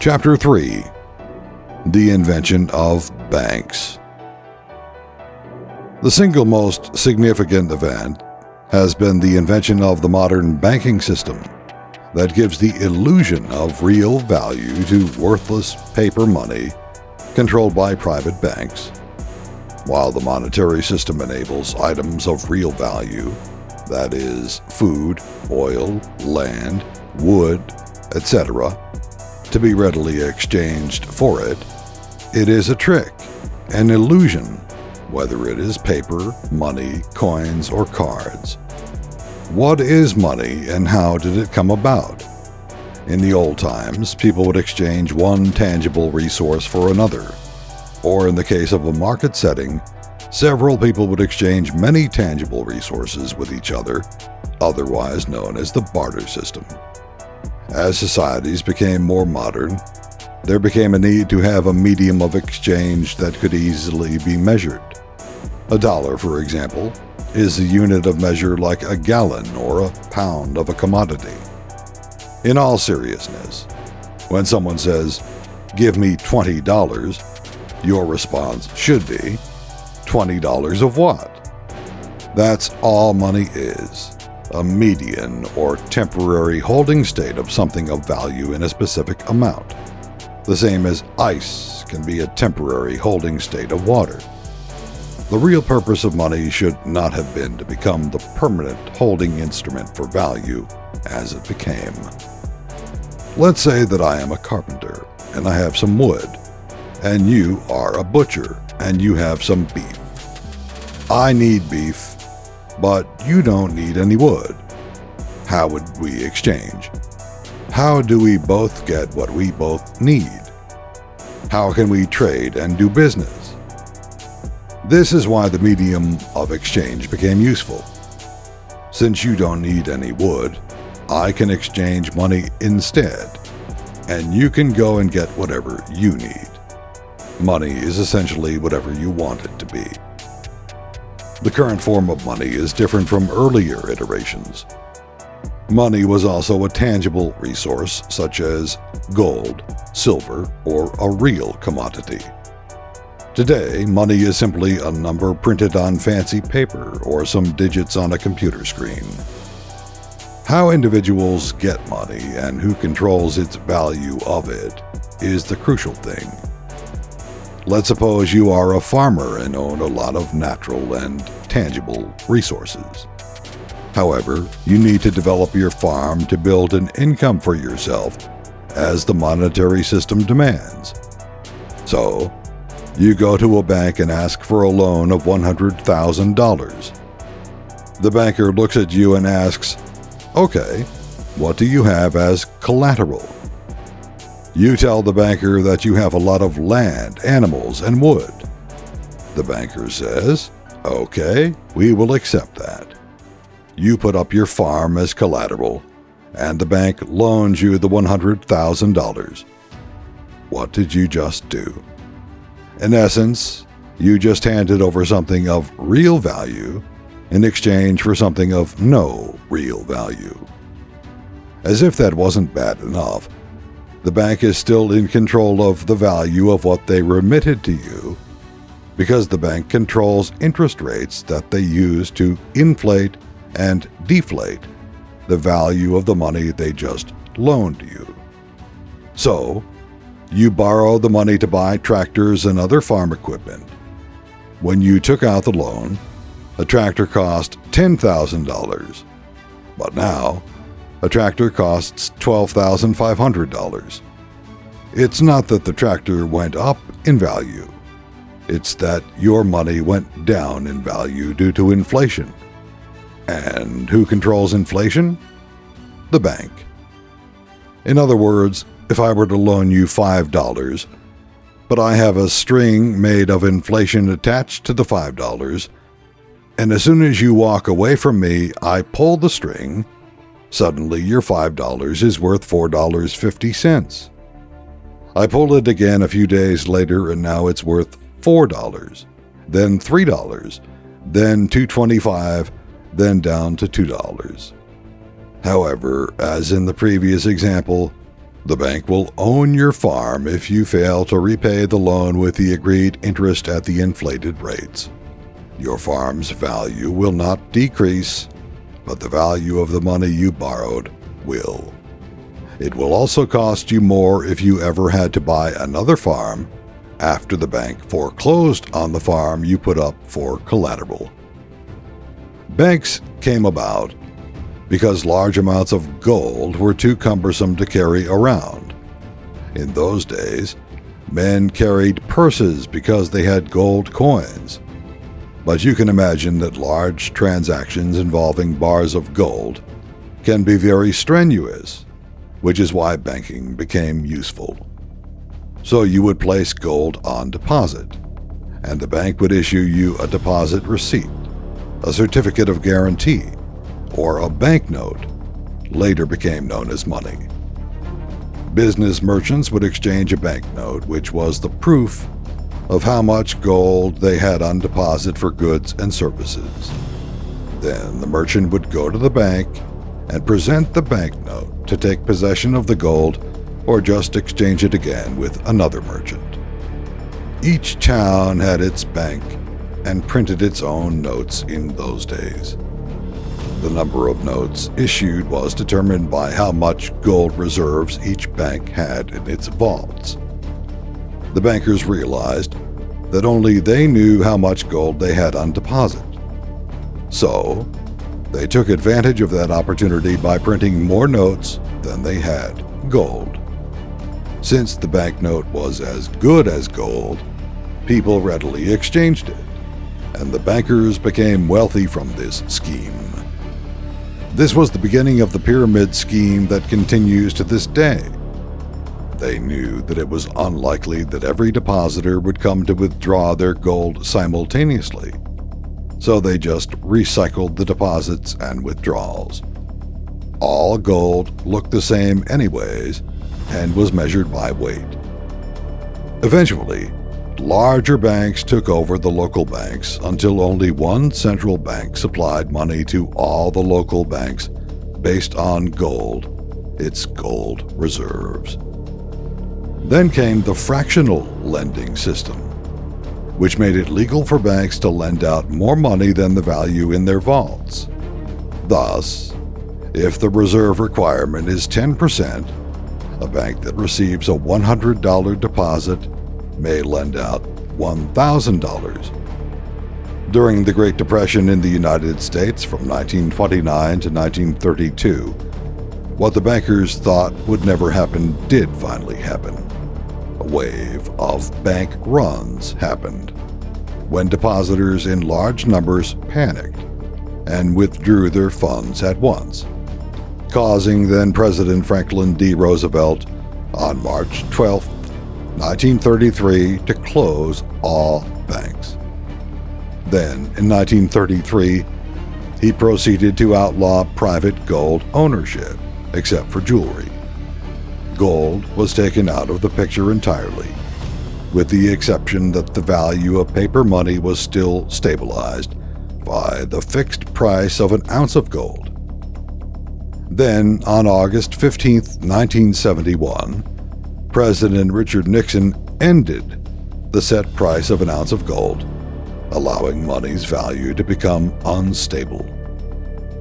Chapter 3: The Invention of Banks. The single most significant event has been the invention of the modern banking system that gives the illusion of real value to worthless paper money controlled by private banks, while the monetary system enables items of real value, that is, food, oil, land, wood, etc., to be readily exchanged for it. It is a trick, an illusion, whether it is paper, money, coins, or cards. What is money and how did it come about? In the old times, people would exchange one tangible resource for another, or in the case of a market setting, several people would exchange many tangible resources with each other, otherwise known as the barter system. As societies became more modern, there became a need to have a medium of exchange that could easily be measured. A dollar, for example, is a unit of measure like a gallon or a pound of a commodity. In all seriousness, when someone says, "Give me $20, your response should be, $20 of what? That's all money is, a median or temporary holding state of something of value in a specific amount. The same as ice can be a temporary holding state of water. The real purpose of money should not have been to become the permanent holding instrument for value as it became. Let's say that I am a carpenter and I have some wood, and you are a butcher and you have some beef. I need beef, but you don't need any wood. How would we exchange? How do we both get what we both need? How can we trade and do business? This is why the medium of exchange became useful. Since you don't need any wood, I can exchange money instead, and you can go and get whatever you need. Money is essentially whatever you want it to be. The current form of money is different from earlier iterations. Money was also a tangible resource such as gold, silver, or a real commodity. Today, money is simply a number printed on fancy paper or some digits on a computer screen. How individuals get money and who controls its value of it is the crucial thing. Let's suppose you are a farmer and own a lot of natural and tangible resources. However, you need to develop your farm to build an income for yourself as the monetary system demands. So, you go to a bank and ask for a loan of $100,000. The banker looks at you and asks, "Okay, what do you have as collateral?" You tell the banker that you have a lot of land, animals, and wood. The banker says, "Okay, we will accept that." You put up your farm as collateral, and the bank loans you the $100,000. What did you just do? In essence, you just handed over something of real value in exchange for something of no real value. As if that wasn't bad enough, the bank is still in control of the value of what they remitted to you because the bank controls interest rates that they use to inflate and deflate the value of the money they just loaned you. So, you borrow the money to buy tractors and other farm equipment. When you took out the loan, a tractor cost $10,000, but now a tractor costs $12,500. It's not that the tractor went up in value. It's that your money went down in value due to inflation. And who controls inflation? The bank. In other words, if I were to loan you $5, but I have a string made of inflation attached to the $5, and as soon as you walk away from me, I pull the string, suddenly your $5 is worth $4.50. I pull it again a few days later and now it's worth $4, then $3, then $2.25, then down to $2. However, as in the previous example, The bank will own your farm if you fail to repay the loan with the agreed interest at the inflated rates. Your farm's value will not decrease, but the value of the money you borrowed will. It will also cost you more if you ever had to buy another farm after the bank foreclosed on the farm you put up for collateral. Banks came about because large amounts of gold were too cumbersome to carry around. In those days, men carried purses because they had gold coins. But you can imagine that large transactions involving bars of gold can be very strenuous, which is why banking became useful. So you would place gold on deposit, and the bank would issue you a deposit receipt, a certificate of guarantee, or a banknote, later became known as money. Business merchants would exchange a banknote, which was the proof of how much gold they had on deposit for goods and services. Then the merchant would go to the bank and present the banknote to take possession of the gold or just exchange it again with another merchant. Each town had its bank and printed its own notes in those days. The number of notes issued was determined by how much gold reserves each bank had in its vaults. The bankers realized that only they knew how much gold they had on deposit. So, they took advantage of that opportunity by printing more notes than they had gold. Since the banknote was as good as gold, people readily exchanged it, and the bankers became wealthy from this scheme. This was the beginning of the pyramid scheme that continues to this day. They knew that it was unlikely that every depositor would come to withdraw their gold simultaneously, so they just recycled the deposits and withdrawals. All gold looked the same anyways and was measured by weight. Eventually, larger banks took over the local banks until only one central bank supplied money to all the local banks based on gold, its gold reserves. Then came the fractional lending system, which made it legal for banks to lend out more money than the value in their vaults. Thus, if the reserve requirement is 10%, a bank that receives a $100 deposit may lend out $1,000. During the Great Depression in the United States from 1929 to 1932, what the bankers thought would never happen did finally happen. A wave of bank runs happened when depositors in large numbers panicked and withdrew their funds at once, causing then-President Franklin D. Roosevelt on March 12, 1933 to close all banks. Then, in 1933, he proceeded to outlaw private gold ownership, except for jewelry. Gold was taken out of the picture entirely, with the exception that the value of paper money was still stabilized by the fixed price of an ounce of gold. Then, on August 15, 1971, President Richard Nixon ended the set price of an ounce of gold, allowing money's value to become unstable.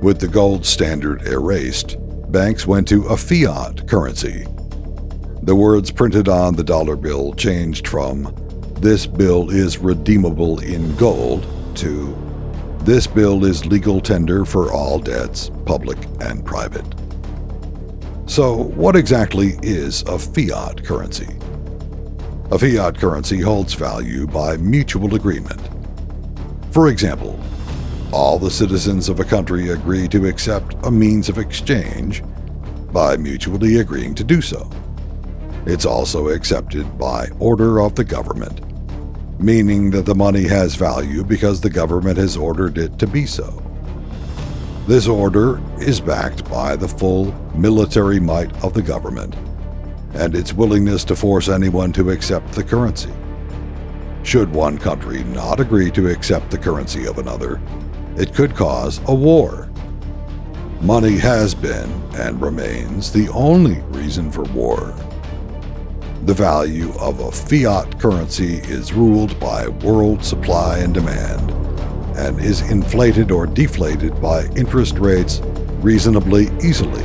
With the gold standard erased, banks went to a fiat currency. The words printed on the dollar bill changed from "This bill is redeemable in gold" to "This bill is legal tender for all debts, public and private." So, what exactly is a fiat currency? A fiat currency holds value by mutual agreement. For example, all the citizens of a country agree to accept a means of exchange by mutually agreeing to do so. It's also accepted by order of the government, meaning that the money has value because the government has ordered it to be so. This order is backed by the full military might of the government and its willingness to force anyone to accept the currency. Should one country not agree to accept the currency of another, it could cause a war. Money has been and remains the only reason for war. The value of a fiat currency is ruled by world supply and demand, and is inflated or deflated by interest rates reasonably easily.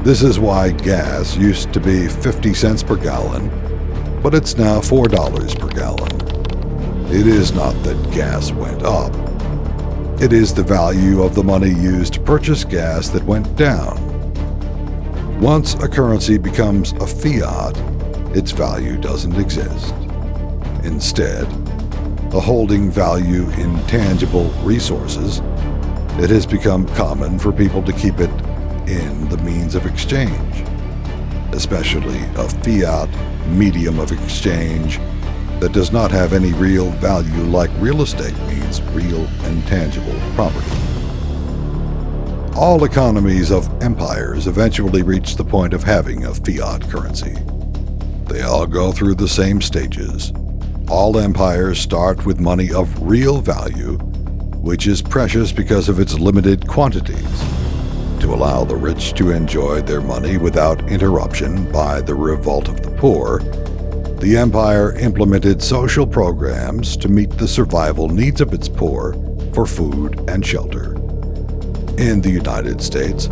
This is why gas used to be 50 cents per gallon, but it's now $4 per gallon. It is not that gas went up. It is the value of the money used to purchase gas that went down. Once a currency becomes a fiat, its value doesn't exist. Instead, a holding value in tangible resources, it has become common for people to keep it in the means of exchange, especially a fiat medium of exchange that does not have any real value like real estate means real and tangible property. All economies of empires eventually reach the point of having a fiat currency. They all go through the same stages. All empires start with money of real value, which is precious because of its limited quantities, to allow the rich to enjoy their money without interruption by the revolt of the poor. The empire implemented social programs to meet the survival needs of its poor for food and shelter. In the United States,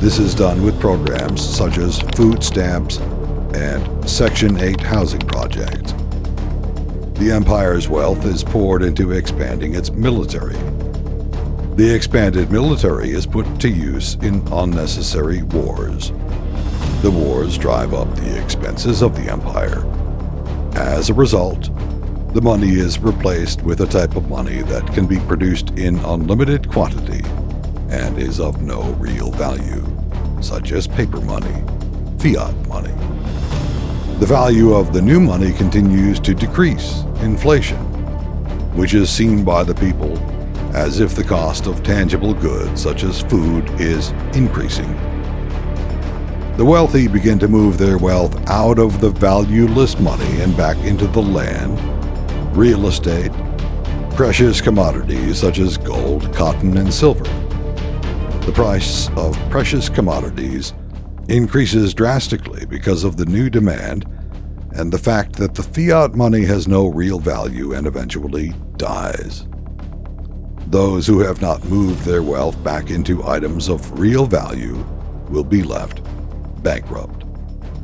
this is done with programs such as food stamps and Section 8 housing projects. The empire's wealth is poured into expanding its military. The expanded military is put to use in unnecessary wars. The wars drive up the expenses of the empire. As a result, the money is replaced with a type of money that can be produced in unlimited quantity and is of no real value, such as paper money, fiat money. The value of the new money continues to decrease, inflation, which is seen by the people as if the cost of tangible goods such as food is increasing. The wealthy begin to move their wealth out of the valueless money and back into the land, real estate, precious commodities such as gold, cotton, and silver. The price of precious commodities increases drastically because of the new demand and the fact that the fiat money has no real value and eventually dies. Those who have not moved their wealth back into items of real value will be left bankrupt.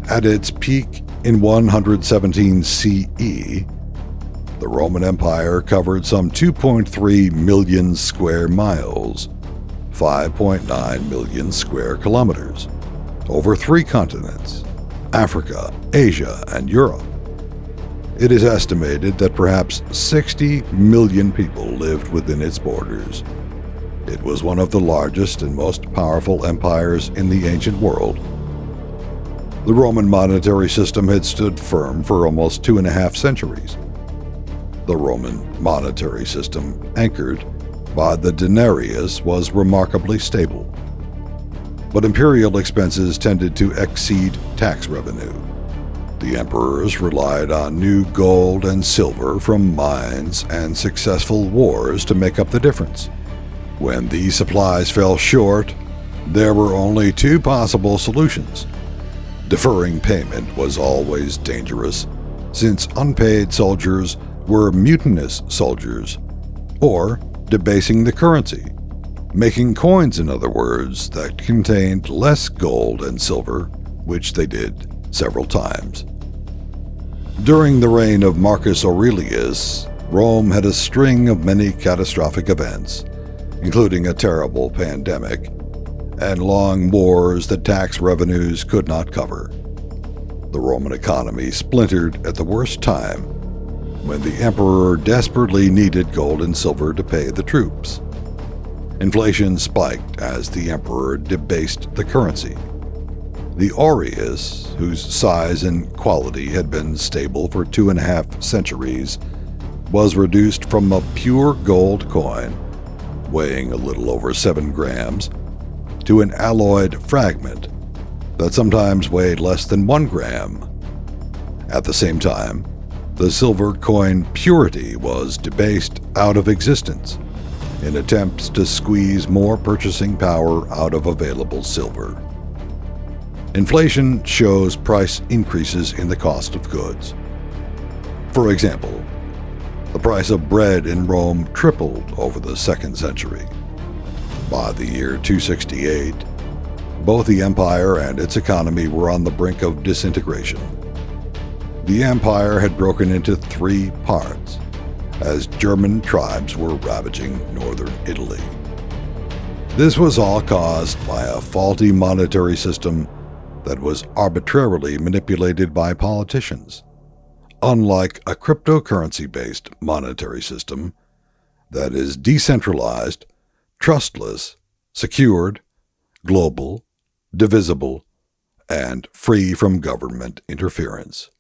At its peak in 117 CE, the Roman Empire covered some 2.3 million square miles, 5.9 million square kilometers, over 3 continents, Africa, Asia, and Europe. It is estimated that perhaps 60 million people lived within its borders. It was one of the largest and most powerful empires in the ancient world. The Roman monetary system had stood firm for almost 2.5 centuries. The Roman monetary system, anchored by the denarius, was remarkably stable. But imperial expenses tended to exceed tax revenue. The emperors relied on new gold and silver from mines and successful wars to make up the difference. When these supplies fell short, there were only 2 possible solutions. Deferring payment was always dangerous, since unpaid soldiers were mutinous soldiers, or debasing the currency, making coins, in other words, that contained less gold and silver, which they did several times. During the reign of Marcus Aurelius, Rome had a string of many catastrophic events, including a terrible pandemic, and long wars that tax revenues could not cover. The Roman economy splintered at the worst time, when the emperor desperately needed gold and silver to pay the troops. Inflation spiked as the emperor debased the currency. The aureus, whose size and quality had been stable for 2.5 centuries, was reduced from a pure gold coin, weighing a little over 7 grams, to an alloyed fragment that sometimes weighed less than 1 gram. At the same time, the silver coin purity was debased out of existence, in attempts to squeeze more purchasing power out of available silver. Inflation shows price increases in the cost of goods. For example, the price of bread in Rome tripled over the 2nd century. By the year 268, both the empire and its economy were on the brink of disintegration. The empire had broken into 3 parts, as German tribes were ravaging northern Italy. This was all caused by a faulty monetary system that was arbitrarily manipulated by politicians, unlike a cryptocurrency-based monetary system that is decentralized, trustless, secured, global, divisible, and free from government interference.